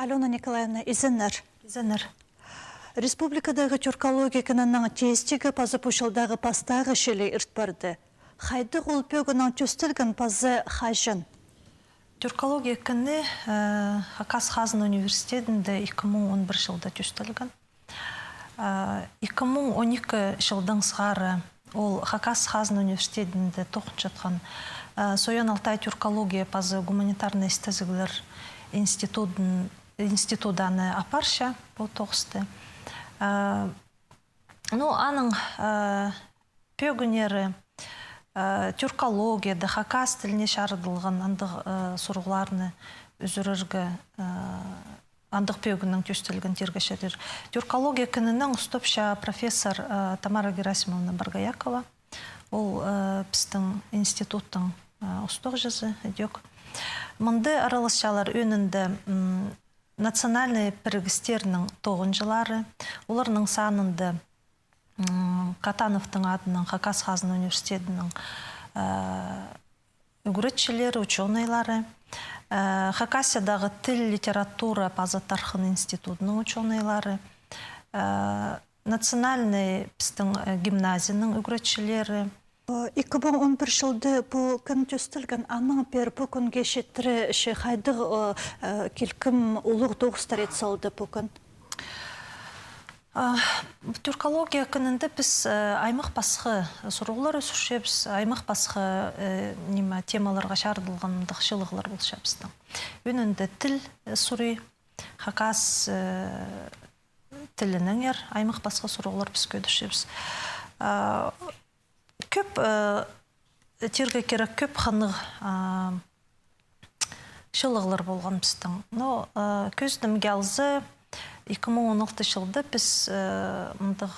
Алена Николаевна, изенер. Изенер. Республикадағы тюркология кінінің тестігі пазы пұшылдағы пастағы шелі үрт барды. Хайды ғолпегінің төстілгін пазы хажын. Тюркология кіні Хакас Хазын университетінде 2011 жылда төстілгін. 2012 жылдың сғары ол Хакас Хазын университетінде тоқын жатқан Соян Алтай тюркология пазы гуманитарный істізігілер институтаны апарша бұл тоқысты. Аның пөгінері тюркологияда Хакас тіліне шарыдылған андық сұрғыларыны үзіріргі андық пөгінің төстілген тергешедер. Тюркология кінінің ұстопша профессор Тамара Герасимовна Баргаякова. Ол біздің институттың ұстық жазы өдек. Мұнды аралысшалар өнінді национальный пірігістерінің тоғынжылары, оларының санынды Катановтың адының Хакас Хазын университетінің үгіретшілері, ученыйлары, Хакасиядағы тіл, литература, пазатархын институтының ученыйлары, национальный біздің гимназияның үгіретшілері. 2011 жылды бұл күн төстілген аның бер бұл күнге шеттірі қайдық келкім ұлық доғыстар етсалды бұл күн? Тюркология күнінде біз аймақ басқы сұрғылар өсіршебіз, аймақ басқы темаларға шардылғандық шылығылар болшабыздың. Өнінде тіл сұры, Хакас тілінің аймақ басқы сұрғылар біз көдішебіз. Көп терге керек көп қанық шылығылар болған біздің. Көздің гәлзі 2016 жылды біз мұндық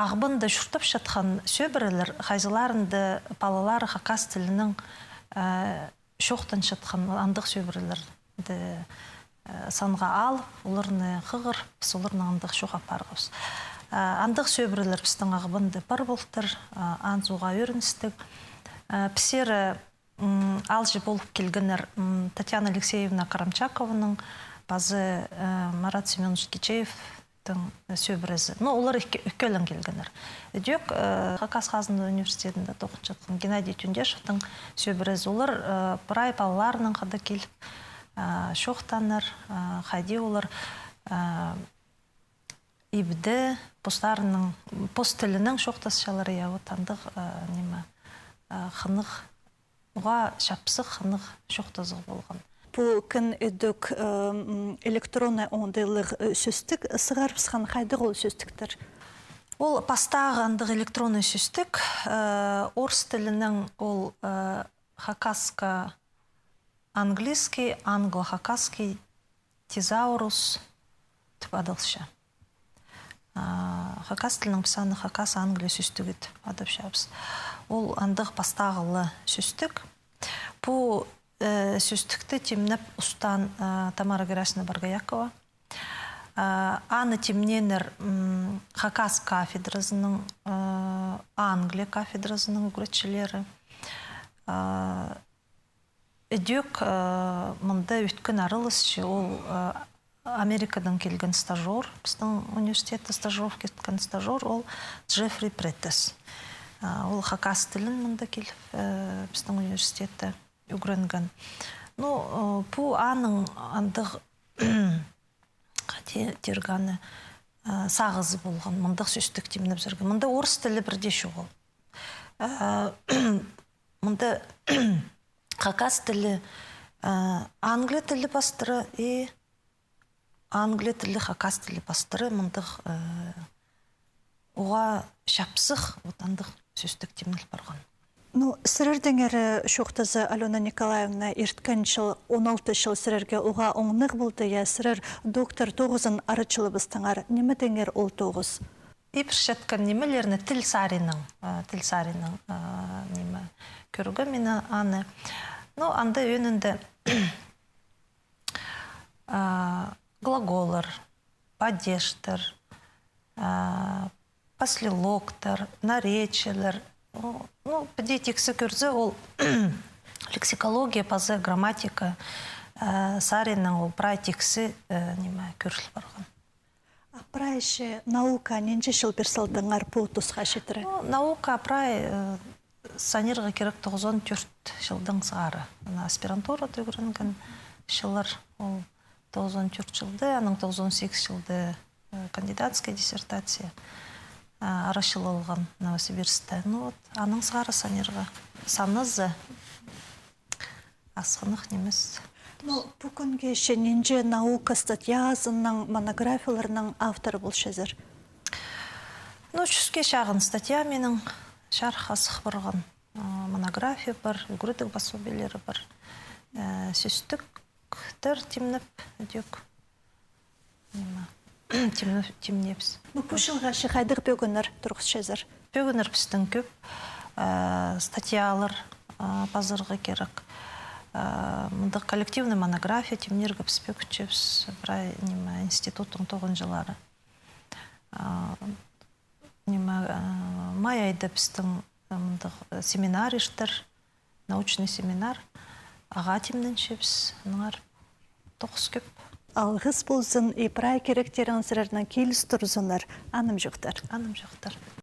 ағбынды жүртіп жатқан сөбірілер, қайзыларынды балалары Хакас тілінің шоқтан жатқан андық сөбірілерді санға алып, оларыны қығыр, біз оларыны андық шоқ апарғыз. Андық сөбірілер біздің ағбынды бар болтыр, анзуға өріністік. Пісері алжы болып келгенер Татьяна Алексеевна Карамчакованың базы Марат Семенович Кичеевтің сөбірізі. Олар үккелін келгенер. Өдек Хакас Хазын университетінде тоқын жатқан Геннадий Түндешевтің сөбірізі. Олар бұрай балаларының қады келіп, шоқтаныр, қайди олар ибді пост тілінің шоқтасшалары яуытандық қынық, оға шапсық қынық шоқтазық болған. Бұл күн өдік электронный оңдайлық сөстік сығар бісқан қайдық ол сөстіктір? Ол пастағандық электронный сөстік. Орыс тілінің ол хакаска английский, англо-хакаский тезаурус түп адылшы. Хакас тілінің пісаны Хакас Англия сөстігіт адып шабыз. Ол андық пастағылы сөстік. Бұл сөстікті темнеп ұстан Тамара Герасимовна Баргаякова. Аны темненер Хакас кафедрасының, Англия кафедрасының үгіретшілері. Өдек мұнда өткен арылысшы ол Америкадан келген стажер, біздің университетті стажировке кеткен стажер, ол Джеффри Преттес. Ол Хакас тілін мұнда келіп, біздің университетті үгірінген. Бұл аның андық терганы сағызы болған, мұндық сөстік темініп жүрген. Мұнда орыс тілі бірде шоғыл. Мұнда Хакас тілі, Англия тілі бастыры и Англия тілі, Хакас тілі бастыры мұндық оға шапсық отандық сөстік теміл барған. Сірердің әрі шоқтазы Алена Николаевна ерткен жыл 16 жыл сірерге оға оңнық болды, сірер доктор 9-ын арычылы бұстыңар. Немеден әр ол 9? Епіршеткен немелеріні тіл сарының көрігі мені аны. Анда өнінді глаголар, падештер, послелоктар, наречелер. Подетиксі көрзі ол лексикология, пазы, грамматика, Саринның ол практиксы неме көрсіл барған. Апрайшы наука ненче жыл берсалдыңар бұл тұсқа шетірі? Наука апрай санерға керек 94 жылдың сағары. Аспирантура төгірінген жылар ол 94 жылды, аның 98 жылды кандидатская диссертация арашыл алған Новосибирскте. Аның сағары санерға санызы асқынық немес. Бүгінге ше ненче наука статьязының, монографияларының авторы бұл шезір? Жүзге шағын статья менің шарх асық барған монография бар, үгірдік пособиелері бар. Сөстіктір темніп өдек. Темнепс. Бұл жылға шықайдық бөгінір тұрғыз шезір? Бөгінір пістің көп статьялар базырғы керек. Мұндық коллективный монография темнергі піспек үшепс институттың 9 жылары. Май айды пістің семинар іштір, научный семинар. Аға темнен шепс, нұғар 9 көп. Алғыз болсын, ипрай керектерін сірерінің келіс тұрзынар, аным жоқтар. Аным жоқтар.